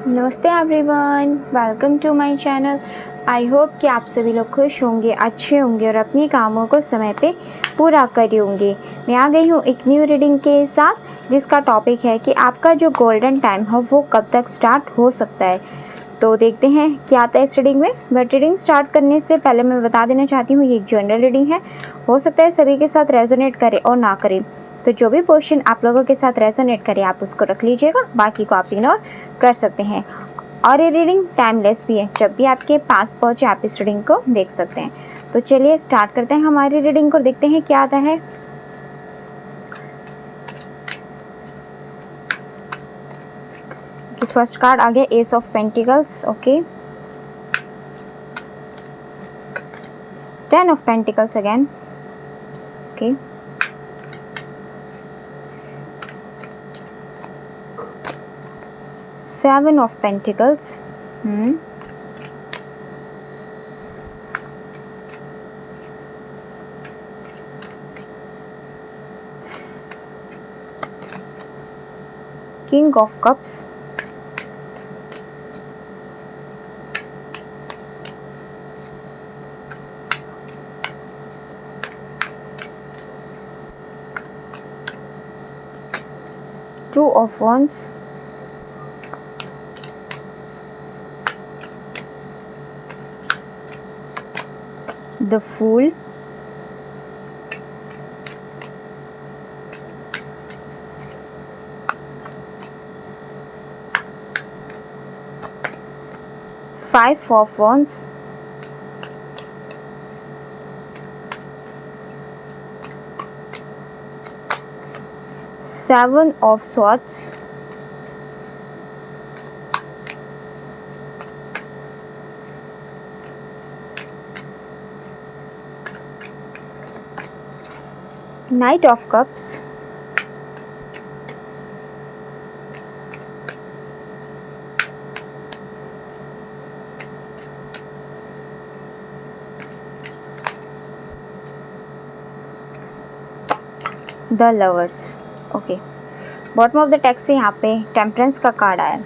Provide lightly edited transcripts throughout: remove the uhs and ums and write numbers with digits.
नमस्ते everyone, welcome to my channel. I hope कि आप सभी लोग खुश होंगे, अच्छे होंगे और अपने कामों को समय पे पूरा करे होंगे। मैं आ गई हूँ एक न्यू रीडिंग के साथ जिसका टॉपिक है कि आपका जो गोल्डन टाइम है वो कब तक स्टार्ट हो सकता है। तो देखते हैं क्या आता है इस रीडिंग में। बट रीडिंग स्टार्ट करने से पहले मैं बता देना चाहती हूँ, ये एक जनरल रीडिंग है। हो सकता है सभी के साथ रेजोनेट करे और ना करे, तो जो भी पोर्शन आप लोगों के साथ रेजोनेट करे आप उसको रख लीजिएगा, बाकी को आप इग्नोर कर सकते हैं। और ये रीडिंग टाइमलेस भी है, जब भी आपके पास पहुंचे आप इस रीडिंग को देख सकते हैं। तो चलिए स्टार्ट करते हैं हमारी रीडिंग को, देखते हैं क्या आता है। फर्स्ट कार्ड आ गया S of pentacles. Okay, 10 of Pentacles again. Okay. Seven of Pentacles. King of Cups. Two of Wands. The Fool. Five of Wands. Seven of Swords. Knight of Cups. The Lovers. Okay, bottom of the text से यहाँ पे temperance का card आया।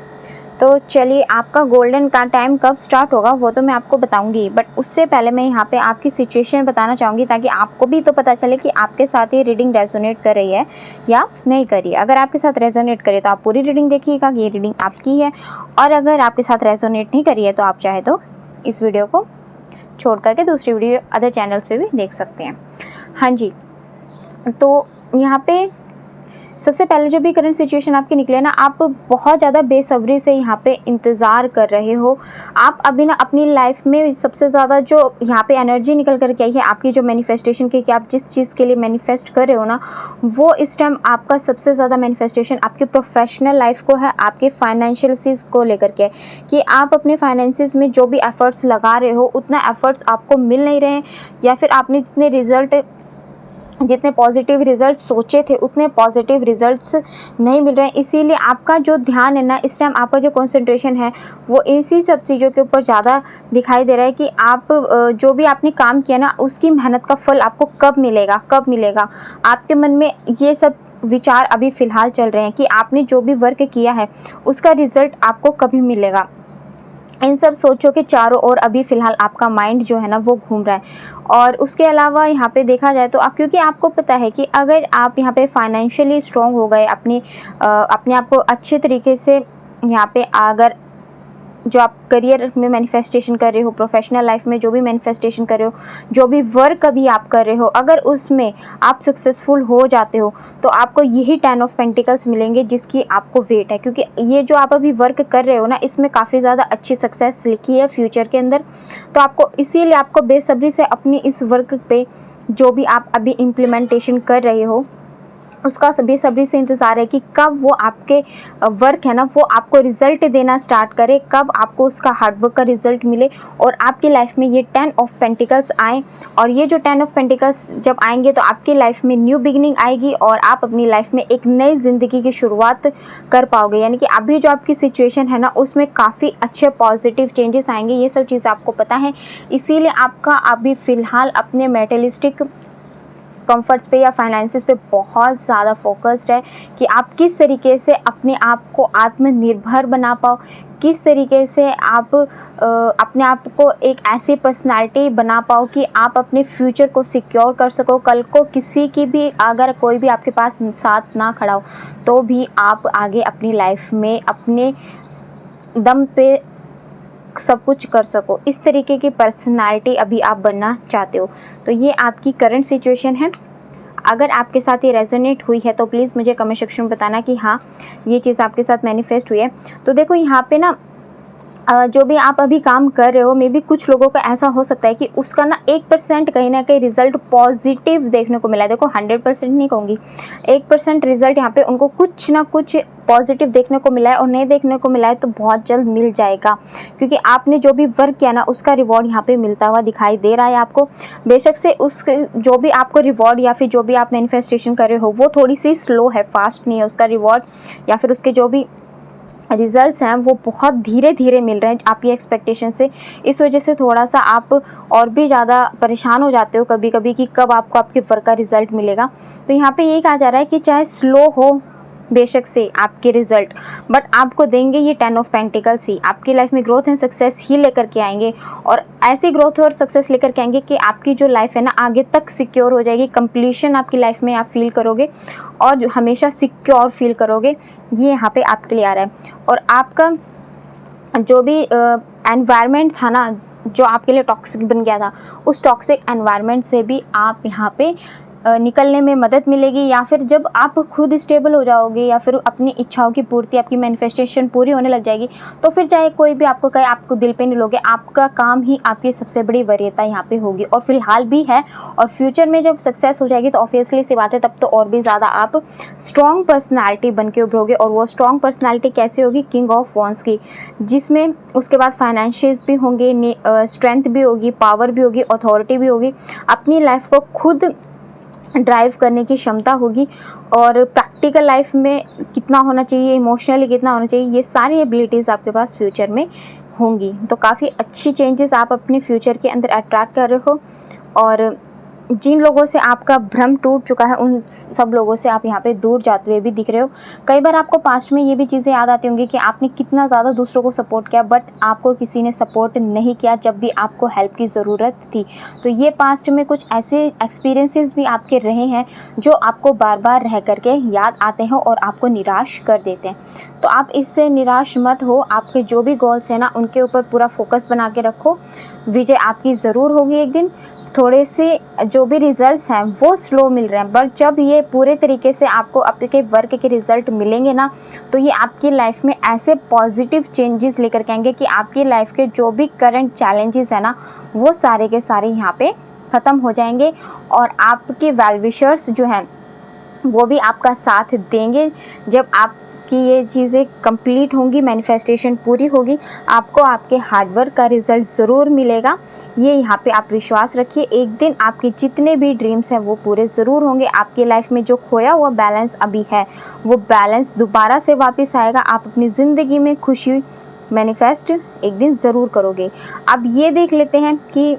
तो चलिए, आपका golden का time कब स्टार्ट होगा वो तो मैं आपको बताऊंगी, बट उससे पहले मैं यहाँ पे आपकी सिचुएशन बताना चाहूँगी ताकि आपको भी तो पता चले कि आपके साथ ये रीडिंग रेजोनेट कर रही है या नहीं कर रही है। अगर आपके साथ रेजोनेट करे तो आप पूरी रीडिंग देखिएगा, ये रीडिंग आपकी है। और अगर आपके साथ रेजोनेट नहीं कर रही है तो आप चाहे तो इस वीडियो को छोड़ करके दूसरी वीडियो अदर चैनल्स पे भी देख सकते हैं। हाँ जी, तो यहाँ पे सबसे पहले जो भी करंट सिचुएशन आपकी निकले ना, आप बहुत ज़्यादा बेसब्री से यहाँ पे इंतज़ार कर रहे हो। आप अभी ना अपनी लाइफ में सबसे ज़्यादा जो यहाँ पे एनर्जी निकल कर के आई है आपकी, जो मैनिफेस्टेशन की, कि आप जिस चीज़ के लिए मैनिफेस्ट कर रहे हो ना, वो इस टाइम आपका सबसे ज़्यादा मैनिफेस्टेशन आपके प्रोफेशनल लाइफ को है, आपके फाइनेंशियल चीज़ को लेकर के, कि आप अपने फाइनेंसिस में जो भी एफर्ट्स लगा रहे हो उतना एफर्ट्स आपको मिल नहीं रहे हैं, या फिर आपने जितने पॉजिटिव रिजल्ट सोचे थे उतने पॉजिटिव रिजल्ट्स नहीं मिल रहे हैं। इसीलिए आपका जो ध्यान है ना, इस टाइम आपका जो कंसंट्रेशन है वो इसी सब चीज़ों के ऊपर ज़्यादा दिखाई दे रहा है कि आप जो भी आपने काम किया ना उसकी मेहनत का फल आपको कब मिलेगा, कब मिलेगा। आपके मन में ये सब विचार अभी फ़िलहाल चल रहे हैं कि आपने जो भी वर्क किया है उसका रिज़ल्ट आपको कभी मिलेगा। इन सब सोचों के चारों ओर अभी फ़िलहाल आपका माइंड जो है ना वो घूम रहा है। और उसके अलावा यहाँ पे देखा जाए तो क्योंकि आपको पता है कि अगर आप यहाँ पे फाइनेंशियली स्ट्रॉन्ग हो गए, अपने आप को अच्छे तरीके से यहाँ पे, अगर जो आप करियर में मैनिफेस्टेशन कर रहे हो, प्रोफेशनल लाइफ में जो भी मैनिफेस्टेशन कर रहे हो, जो भी वर्क अभी आप कर रहे हो, अगर उसमें आप सक्सेसफुल हो जाते हो तो आपको यही 10 ऑफ पेंटिकल्स मिलेंगे जिसकी आपको वेट है। क्योंकि ये जो आप अभी वर्क कर रहे हो ना, इसमें काफ़ी ज़्यादा अच्छी सक्सेस लिखी है फ्यूचर के अंदर। तो आपको इसीलिए आपको बेसब्री से अपनी इस वर्क पे जो भी आप अभी इम्प्लीमेंटेशन कर रहे हो उसका बेसब्री से इंतज़ार है कि कब वो आपके वर्क है ना वो आपको रिज़ल्ट देना स्टार्ट करे, कब आपको उसका हार्डवर्क का रिज़ल्ट मिले और आपकी लाइफ में ये 10 ऑफ पेंटिकल्स आए। और ये जो 10 ऑफ पेंटिकल्स जब आएंगे तो आपकी लाइफ में न्यू बिगिनिंग आएगी और आप अपनी लाइफ में एक नई ज़िंदगी की शुरुआत कर पाओगे। यानी कि अभी जो आपकी सिचुएशन है ना उसमें काफ़ी अच्छे पॉजिटिव चेंजेस आएंगे, ये सब चीज़ आपको पता है। इसीलिए आपका अभी फ़िलहाल अपने मेटेरियलिस्टिक कंफर्ट्स पे या फाइनेंसिस पे बहुत ज़्यादा फोकस्ड है कि आप किस तरीके से अपने आप को आत्मनिर्भर बना पाओ, किस तरीके से आप अपने आप को एक ऐसी पर्सनालिटी बना पाओ कि आप अपने फ्यूचर को सिक्योर कर सको। कल को किसी की भी अगर कोई भी आपके पास साथ ना खड़ा हो तो भी आप आगे अपनी लाइफ में अपने दम पे सब कुछ कर सको, इस तरीके की पर्सनालिटी अभी आप बनना चाहते हो। तो ये आपकी करंट सिचुएशन है। अगर आपके साथ ये रेजोनेट हुई है तो प्लीज़ मुझे कमेंट सेक्शन में बताना कि हाँ ये चीज़ आपके साथ मैनिफेस्ट हुई है। तो देखो यहाँ पे ना जो भी आप अभी काम कर रहे हो, मे बी कुछ लोगों का ऐसा हो सकता है कि उसका ना 1% कहीं ना कहीं रिजल्ट पॉजिटिव देखने को मिला है। देखो 100% नहीं कहूँगी, 1% रिजल्ट यहाँ पे उनको कुछ ना कुछ पॉजिटिव देखने को मिला है, और नहीं देखने को मिला है तो बहुत जल्द मिल जाएगा, क्योंकि आपने जो भी वर्क किया ना उसका रिवॉर्ड यहाँ पे मिलता हुआ दिखाई दे रहा है आपको। बेशक से उस जो भी आपको रिवॉर्ड या फिर जो भी आप मैनिफेस्टेशन कर रहे हो वो थोड़ी सी स्लो है, फास्ट नहीं है उसका रिवॉर्ड, या फिर उसके जो भी रिजल्ट्स हैं वो बहुत धीरे धीरे मिल रहे हैं आपकी एक्सपेक्टेशन से। इस वजह से थोड़ा सा आप और भी ज़्यादा परेशान हो जाते हो कभी कभी कि कब आपको आपके वर्क का रिज़ल्ट मिलेगा। तो यहाँ पे यही कहा जा रहा है कि चाहे स्लो हो बेशक से आपके रिजल्ट, बट आपको देंगे ये 10 ऑफ पेंटिकल्स ही, आपकी लाइफ में ग्रोथ एंड सक्सेस ही लेकर के आएंगे, और ऐसी ग्रोथ और सक्सेस लेकर के आएंगे कि आपकी जो लाइफ है ना आगे तक सिक्योर हो जाएगी। कंप्लीशन आपकी लाइफ में आप फील करोगे और हमेशा सिक्योर फील करोगे, ये यहाँ पे आपके लिए आ रहा है। और आपका जो भी एनवायरनमेंट था ना जो आपके लिए टॉक्सिक बन गया था, उस टॉक्सिक एनवायरनमेंट से भी आप यहाँ पे निकलने में मदद मिलेगी। या फिर जब आप खुद स्टेबल हो जाओगे या फिर अपनी इच्छाओं की पूर्ति, आपकी मैनिफेस्टेशन पूरी होने लग जाएगी, तो फिर चाहे कोई भी आपको कहे आपको दिल पे नहीं लोगे, आपका काम ही आपकी सबसे बड़ी वरीयता यहाँ पे होगी, और फिलहाल भी है। और फ्यूचर में जब सक्सेस हो जाएगी तो ऑब्वियसली सी बात है तब तो और भी ज़्यादा आप स्ट्रॉन्ग पर्सनैलिटी बन के उभरोगे। और वो स्ट्रॉन्ग पर्सनैलिटी कैसी होगी? किंग ऑफ वॉन्ड्स की, जिसमें उसके बाद फाइनेंशियल्स भी होंगे, स्ट्रेंथ भी होगी, पावर भी होगी, अथॉरिटी भी होगी, अपनी लाइफ को खुद ड्राइव करने की क्षमता होगी, और प्रैक्टिकल लाइफ में कितना होना चाहिए, इमोशनली कितना होना चाहिए, ये सारी एबिलिटीज़ आपके पास फ्यूचर में होंगी। तो काफ़ी अच्छी चेंजेस आप अपने फ्यूचर के अंदर अट्रैक्ट कर रहे हो। और जिन लोगों से आपका भ्रम टूट चुका है उन सब लोगों से आप यहाँ पे दूर जाते हुए भी दिख रहे हो। कई बार आपको पास्ट में ये भी चीज़ें याद आती होंगी कि आपने कितना ज़्यादा दूसरों को सपोर्ट किया, बट आपको किसी ने सपोर्ट नहीं किया जब भी आपको हेल्प की ज़रूरत थी। तो ये पास्ट में कुछ ऐसे एक्सपीरियंसेस भी आपके रहे हैं जो आपको बार बार रह करके याद आते हैं और आपको निराश कर देते हैं। तो आप इससे निराश मत हो, आपके जो भी गोल्स हैं ना उनके ऊपर पूरा फोकस बना के रखो, विजय आपकी ज़रूर होगी एक दिन। थोड़े से जो भी रिज़ल्ट्स हैं वो स्लो मिल रहे हैं, बट जब ये पूरे तरीके से आपको आपके वर्क के रिज़ल्ट मिलेंगे ना, तो ये आपकी लाइफ में ऐसे पॉजिटिव चेंजेस लेकर के आएंगे कि आपकी लाइफ के जो भी करंट चैलेंजेस हैं ना वो सारे के सारे यहाँ पे ख़त्म हो जाएंगे, और आपके वेल विशर्स जो हैं वो भी आपका साथ देंगे। जब आपकी ये चीज़ें कंप्लीट होंगी, मैनिफेस्टेशन पूरी होगी, आपको आपके हार्डवर्क का रिज़ल्ट ज़रूर मिलेगा। ये यहाँ पे आप विश्वास रखिए, एक दिन आपके जितने भी ड्रीम्स हैं वो पूरे ज़रूर होंगे। आपकी लाइफ में जो खोया हुआ बैलेंस अभी है वो बैलेंस दोबारा से वापस आएगा। आप अपनी ज़िंदगी में खुशी मैनिफेस्ट एक दिन ज़रूर करोगे। अब ये देख लेते हैं कि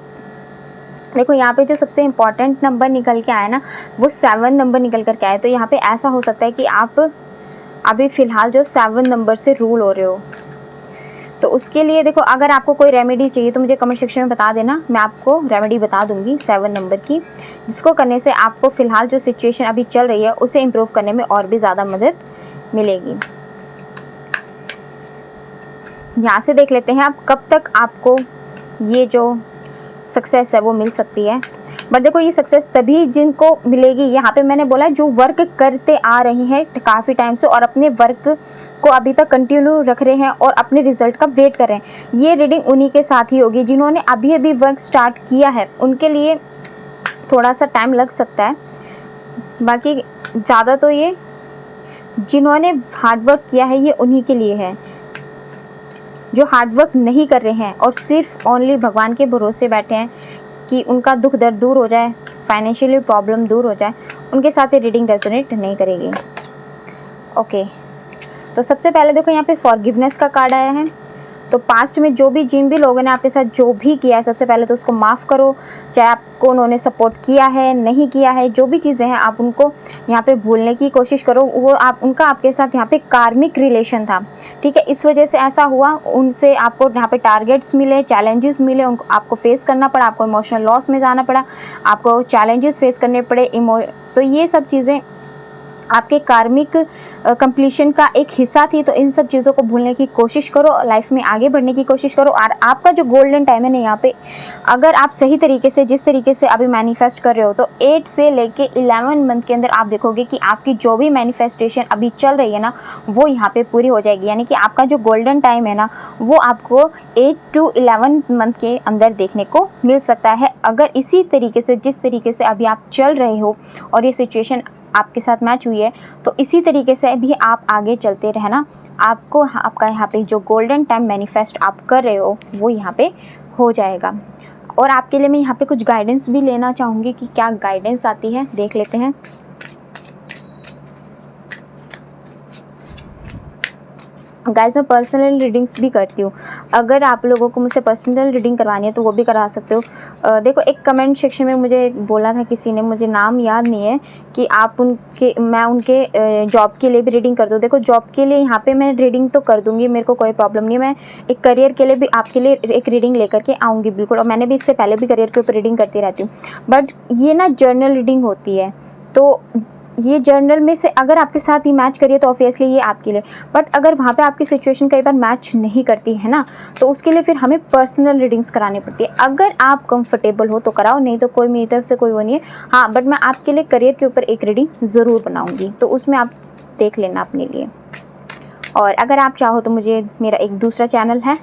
देखो यहाँ पे जो सबसे इम्पॉर्टेंट नंबर निकल के आया ना वो 7 नंबर निकल कर के आया। तो यहाँ पे ऐसा हो सकता है कि आप अभी फ़िलहाल जो 7 नंबर से रूल हो रहे हो, तो उसके लिए देखो अगर आपको कोई रेमेडी चाहिए तो मुझे कमेंट सेक्शन में बता देना, मैं आपको रेमेडी बता दूंगी 7 नंबर की, जिसको करने से आपको फ़िलहाल जो सिचुएशन अभी चल रही है उसे इम्प्रूव करने में और भी ज़्यादा मदद मिलेगी। यहाँ से देख लेते हैं आप कब तक आपको ये जो सक्सेस है वो मिल सकती है। बट देखो ये सक्सेस तभी जिनको मिलेगी, यहाँ पे मैंने बोला है जो वर्क करते आ रहे हैं काफ़ी टाइम से और अपने वर्क को अभी तक कंटिन्यू रख रहे हैं और अपने रिजल्ट का वेट कर रहे हैं। ये रीडिंग उन्हीं के साथ ही होगी जिन्होंने अभी अभी वर्क स्टार्ट किया है, उनके लिए थोड़ा सा टाइम लग सकता है। बाकी ज़्यादा तो ये जिन्होंने हार्डवर्क किया है ये उन्हीं के लिए है। जो हार्डवर्क नहीं कर रहे हैं और सिर्फ ओनली भगवान के भरोसे बैठे हैं कि उनका दुख दर्द दूर हो जाए, फाइनेंशियली प्रॉब्लम दूर हो जाए, उनके साथ ये रीडिंग रेजोनेट नहीं करेगी। ओके, तो सबसे पहले देखो यहाँ पे फॉरगिवनेस का कार्ड आया है। तो पास्ट में जो भी जिन भी लोगों ने आपके साथ जो भी किया है, सबसे पहले तो उसको माफ़ करो। चाहे आपको उन्होंने सपोर्ट किया है, नहीं किया है, जो भी चीज़ें हैं आप उनको यहाँ पे भूलने की कोशिश करो। वो उनका आपके साथ यहाँ पे कार्मिक रिलेशन था, ठीक है, इस वजह से ऐसा हुआ। उनसे आपको यहाँ पे टारगेट्स मिले, चैलेंजेस मिले, उनको आपको फेस करना पड़ा, आपको इमोशनल लॉस में जाना पड़ा, आपको चैलेंजेस फेस करने पड़े। तो ये सब चीज़ें आपके कार्मिक कंप्लीशन का एक हिस्सा थी। तो इन सब चीज़ों को भूलने की कोशिश करो, लाइफ में आगे बढ़ने की कोशिश करो। और आपका जो गोल्डन टाइम है ना यहाँ पे, अगर आप सही तरीके से, जिस तरीके से अभी मैनिफेस्ट कर रहे हो, तो 8 से लेके 11 मंथ के अंदर आप देखोगे कि आपकी जो भी मैनिफेस्टेशन अभी चल रही है ना, वो यहाँ पे पूरी हो जाएगी। यानी कि आपका जो गोल्डन टाइम है ना, वो आपको 8 to 11 मंथ के अंदर देखने को मिल सकता है। अगर इसी तरीके से, जिस तरीके से अभी आप चल रहे हो और ये सिचुएशन आपके साथ मैच हुई है, तो इसी तरीके से भी आप आगे चलते रहना। आपको आपका यहाँ पे जो गोल्डन टाइम मैनिफेस्ट आप कर रहे हो, वो यहाँ पे हो जाएगा। और आपके लिए मैं यहाँ पे कुछ गाइडेंस भी लेना चाहूँगी कि क्या गाइडेंस आती है, देख लेते हैं। गाइस, मैं पर्सनल रीडिंग्स भी करती हूँ। अगर आप लोगों को मुझसे पर्सनल रीडिंग करवानी है तो वो भी करा सकते हो। देखो, एक कमेंट सेक्शन में मुझे बोला था किसी ने, मुझे नाम याद नहीं है, कि आप मैं उनके जॉब के लिए भी रीडिंग कर दूँ। देखो, जॉब के लिए यहाँ पे मैं रीडिंग तो कर दूँगी, मेरे को कोई प्रॉब्लम नहीं है। मैं एक करियर के लिए भी आपके लिए एक रीडिंग लेकर के आऊँगी, बिल्कुल। और मैंने भी इससे पहले भी करियर के ऊपर रीडिंग करती रहती हूँ। बट ये ना जर्नल रीडिंग होती है, तो ये जर्नल में से अगर आपके साथ ही मैच करिए तो ऑब्वियसली ये आपके लिए। बट अगर वहाँ पे आपकी सिचुएशन कई बार मैच नहीं करती है ना, तो उसके लिए फिर हमें पर्सनल रीडिंग्स करानी पड़ती है। अगर आप कंफर्टेबल हो तो कराओ, नहीं तो कोई मेरी तरफ से कोई वो नहीं है। हाँ, बट मैं आपके लिए करियर के ऊपर एक रीडिंग ज़रूर बनाऊँगी, तो उसमें आप देख लेना अपने लिए। और अगर आप चाहो तो मुझे, मेरा एक दूसरा चैनल है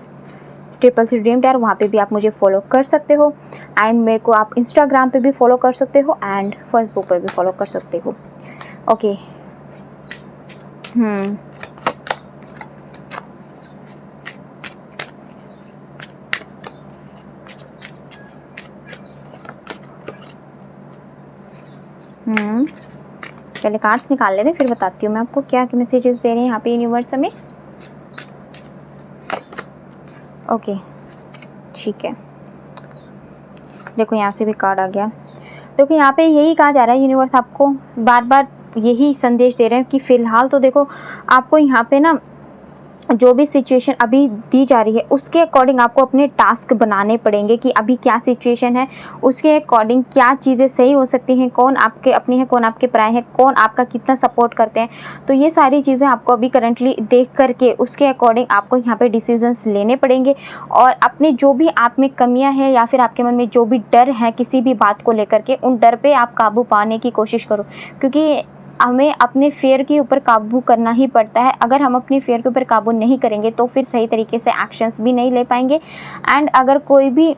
333 ड्रीम डायर, वहाँ पे भी आप मुझे फॉलो कर सकते हो। एंड मेरे को आप इंस्टाग्राम पे भी फॉलो कर सकते हो एंड फेसबुक पे भी फॉलो कर सकते हो। ओके। पहले कार्ड्स निकाल लेते हैं, फिर बताती हूँ मैं आपको क्या मैसेजेस दे रहे हैं यहाँ पे यूनिवर्स हमें। ओके, ठीक है। देखो, यहाँ से भी कार्ड आ गया। देखो, यहाँ पे यही कहा जा रहा है, यूनिवर्स आपको बार बार यही संदेश दे रहे हैं कि फ़िलहाल तो देखो, आपको यहाँ पे ना जो भी सिचुएशन अभी दी जा रही है उसके अकॉर्डिंग आपको अपने टास्क बनाने पड़ेंगे कि अभी क्या सिचुएशन है, उसके अकॉर्डिंग क्या चीज़ें सही हो सकती हैं, कौन आपके अपने हैं, कौन आपके पराए हैं, कौन आपका कितना सपोर्ट करते हैं। तो ये सारी चीज़ें आपको अभी करंटली देख करके उसके अकॉर्डिंग आपको यहाँ पे डिसीजंस लेने पड़ेंगे। और अपने जो भी आप में कमियाँ हैं या फिर आपके मन में जो भी डर है किसी भी बात को लेकर के, उन डर पर आप काबू पाने की कोशिश करो, क्योंकि हमें अपने फेयर के ऊपर काबू करना ही पड़ता है। अगर हम अपनी फेयर के ऊपर काबू नहीं करेंगे तो फिर सही तरीके से एक्शंस भी नहीं ले पाएंगे। एंड अगर कोई भी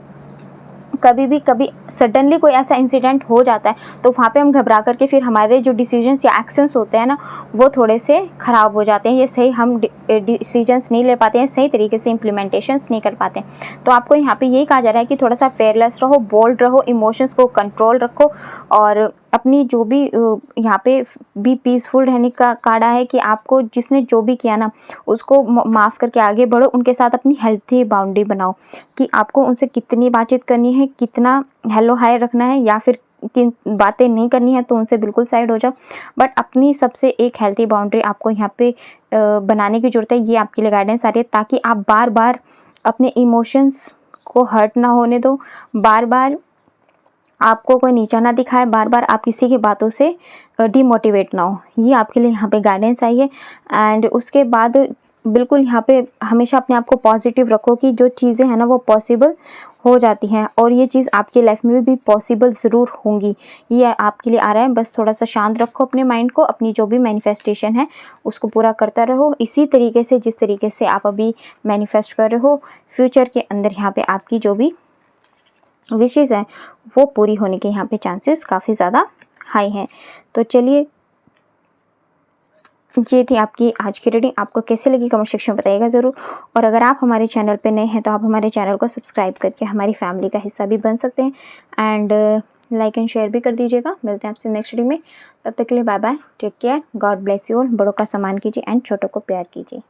कभी सडनली कोई ऐसा इंसिडेंट हो जाता है तो वहाँ पे हम घबरा करके फिर हमारे जो डिसीजंस या एक्शंस होते हैं ना, वो थोड़े से ख़राब हो जाते हैं। ये सही हम डिसीजंस नहीं ले पाते हैं, सही तरीके से इम्प्लीमेंटेशंस नहीं कर पाते हैं। तो आपको यहाँ पे यही कहा जा रहा है कि थोड़ा सा फेयरलेस रहो, बोल्ड रहो, इमोशंस को कंट्रोल रखो और अपनी जो भी यहाँ पे भी पीसफुल रहने का कार्ड है कि आपको जिसने जो भी किया ना उसको माफ़ करके आगे बढ़ो। उनके साथ अपनी हेल्थी बाउंड्री बनाओ कि आपको उनसे कितनी बातचीत करनी है, कितना हेलो हाय रखना है, या फिर किन बातें नहीं करनी है तो उनसे बिल्कुल साइड हो जाओ। बट अपनी सबसे एक हेल्थी बाउंड्री आपको यहाँ पे बनाने की ज़रूरत है। ये आपके लिए गाइडेंस आ रही है ताकि आप बार बार अपने इमोशंस को हर्ट ना होने दो, बार बार आपको कोई नीचा ना दिखाए, बार बार आप किसी की बातों से डिमोटिवेट ना हो। ये आपके लिए यहाँ पे गाइडेंस आई है। एंड उसके बाद बिल्कुल यहाँ पे हमेशा अपने आप को पॉजिटिव रखो कि जो चीज़ें हैं ना वो पॉसिबल हो जाती हैं और ये चीज़ आपके लाइफ में भी पॉसिबल ज़रूर होंगी। ये आपके लिए आ रहा है, बस थोड़ा सा शांत रखो अपने माइंड को, अपनी जो भी मैनिफेस्टेशन है उसको पूरा करता रहो इसी तरीके से जिस तरीके से आप अभी मैनिफेस्ट कर रहे हो। फ्यूचर के अंदर यहाँ पे आपकी जो भी विशेज़ हैं वो पूरी होने के यहाँ पे चांसेस काफ़ी ज़्यादा हाई हैं। तो चलिए, ये थी आपकी आज की रीडिंग। आपको कैसे लगी कमेंट सेक्शन में बताइएगा ज़रूर। और अगर आप हमारे चैनल पे नए हैं तो आप हमारे चैनल को सब्सक्राइब करके हमारी फैमिली का हिस्सा भी बन सकते हैं। एंड लाइक एंड शेयर भी कर दीजिएगा। मिलते हैं आपसे नेक्स्ट रीडिंग में, तब तक के लिए bye bye, take care, God bless you all. बड़ों का सम्मान कीजिए एंड छोटों को प्यार कीजिए।